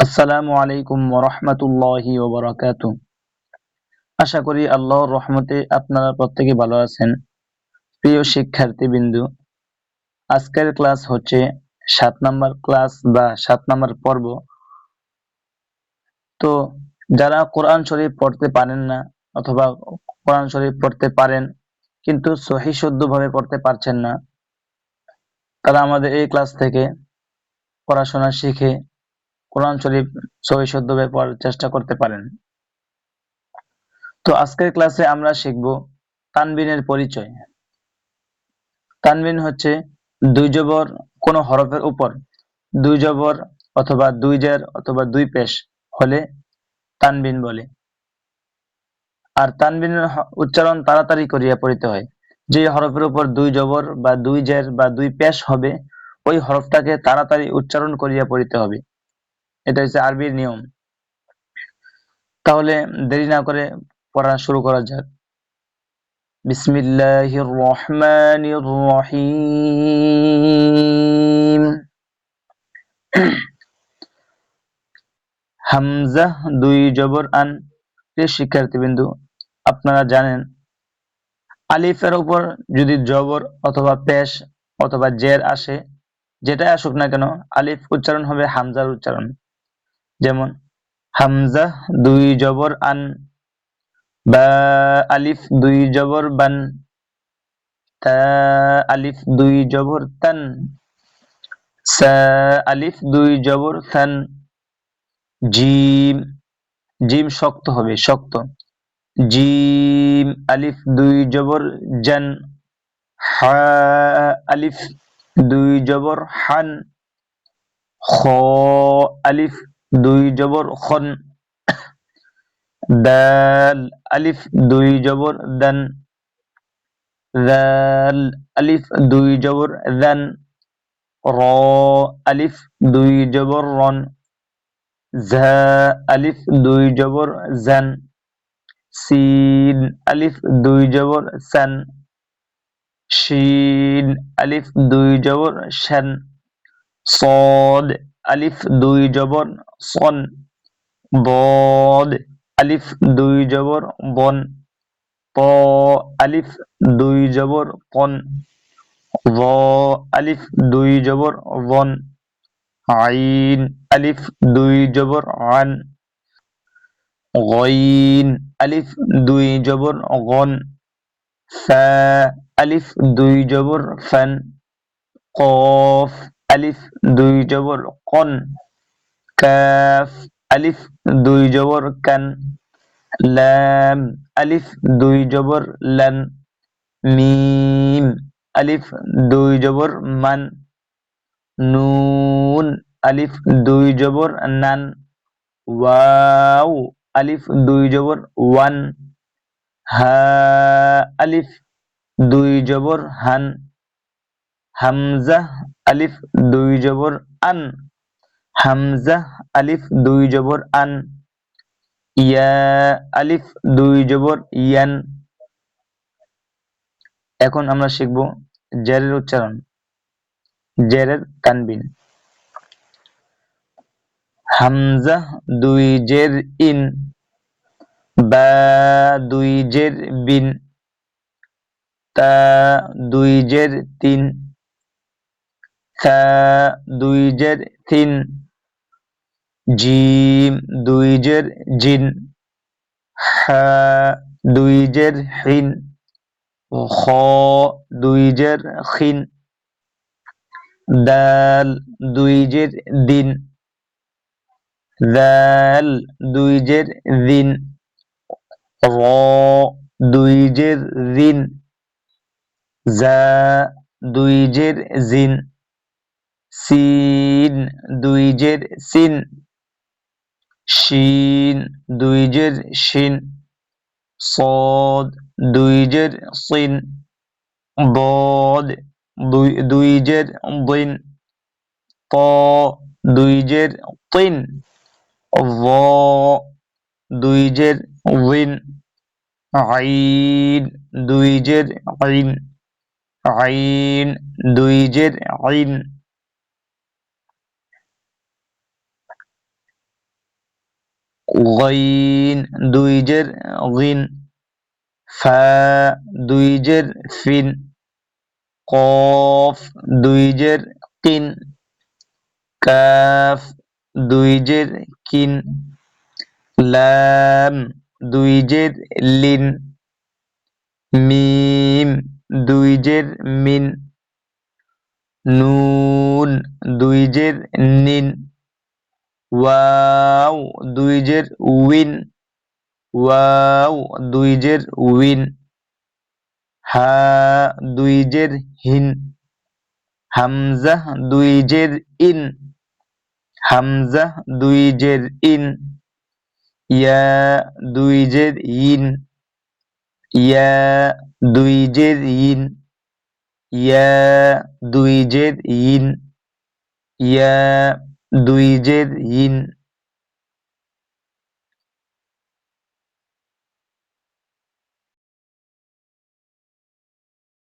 আসসালামু আলাইকুম ওয়া রাহমাতুল্লাহি ওয়া বারাকাতুহু। আশা করি আল্লাহর রহমতে আপনারা প্রত্যেকে ভালো আছেন। প্রিয় শিক্ষার্থীবৃন্দু, আজকের ক্লাস হচ্ছে ৭ নাম্বার ক্লাস বা ৭ নাম্বার পর্ব। তো যারা কোরআন শরীফ পড়তে পারেন না অথবা কোরআন শরীফ পড়তে পারেন কিন্তু সহিহ শুদ্ধভাবে পড়তে পারছেন না, তারা আমাদের এই ক্লাস থেকে পড়াশোনা শিখে কোরআন শরীফ সহিহ শুদ্ধভাবে পড়ার চেষ্টা করতে পারেন। তো আজকের ক্লাসে আমরা শিখব তানবিনের পরিচয়। তানবিন হচ্ছে দুই জবর কোন হরফের উপর দুই জবর অথবা দুই জের অথবা দুই পেশ হলে তানবিন বলে। আর তানবিনের উচ্চারণ তাড়াতাড়ি করিয়া পড়িতে হয়। যে হরফের উপর দুই জবর বা দুই জের বা দুই পেশ হবে ওই হরফটাকে তাড়াতাড়ি উচ্চারণ করিয়া পড়িতে হবে। এটা হচ্ছে আরবির নিয়ম। তাহলে দেরি না করে পড়া শুরু করা যাক। বিসমিল্লাহির রহমানির রহিম। হামজা দুই জবর আন। প্রিয় শিক্ষার্থীবৃন্দু, আপনারা জানেন আলিফের উপর যদি জবর অথবা পেশ অথবা জের আসে, যেটাই আসুক না কেন, আলিফ উচ্চারণ হবে হামজার উচ্চারণ। যেমন হামজা দুই জবর আন, বা আলিফ দুই জবর বান, তা আলিফ দুই জবর তান, সা আলিফ দুই জবর সান, জিম জিম শক্ত হবে, শক্ত। জিম আলিফ দুই জবর জান, হা আলিফ দুই জবর হান, খ আলিফ দুই জবর খন, দাল আলিফ দুই জবর দান, দাল আলিফ দুই জবর দান, র আলিফ দুই জবর রন, ঝা আলিফ দুই জবর জান, সিন আলিফ দুই জবর সান, শিন আলিফ দুই জবর শান, صاد আলিফ দুই জবর সন, ضاد আলিফ দুই জবর বন, ত আলিফ দুই জবর কন, ظ আলিফ দুই জবর বন, আইন আলিফ দুই জবর আন, গইন আলিফ দুই জবর গন, ফা আলিফ দুই জবর ফান, কফ আলিফ দুই জবর কন, কাফ আলিফ দুই জবর কান, লাম আলিফ দুই জবর লান, মিম আলিফ দুই জবর মান, নুন আলিফ দুই জবর নান, ওয়াও আলিফ দুই জবর ওয়ান, হা আলিফ দুই জবর হান, হামজা আলিফ দুই জবর আন, হামজা আলিফ দুই জবর আন, ইয়া আলিফ দুই জবর ইয়ান। এখন আমরা শিখব জেরের উচ্চারণ, জেরের তানবিন। হামজা দুই জের ইন, বা দুই জের বিন, তা দুই জের তিন, সা দুই জের তিন, জিম দুই জের জিন, হা দুই জের হিন, খ দুই জের খিন, দাল দুই জের দিন, দাল দুই জের দিন, র দুই জের রিন, জা দুই জের জিন, সিন দুই জের সিন, শিন দুই জের শিন, صاد দুই জের সিন, ضاد দুই জের দিন, ত দুই জের তিন, ظ দুই জের জিন, আইন দুই জের আইন, আইন দুই জের আইন। গইন দুই জের গিন, ফা দুই জের ফিন, কফ দুই জের কিন, কাফ দুই জের কিন, লাম দুই জের লিন, মিম দুই জের মিন, নুন দুই জের নিন, ওয়াও দুই জের উইন, ওয়াও দুই জের উইন, হা দুই জের হিন, হামজা দুই জের ইন, হামজা দুই জের ইন, ইয়া দুই জের ইন, ইয়া দুই জের ইন, ইয়া দুই জের ইন, ইয়া দুই জের ইন।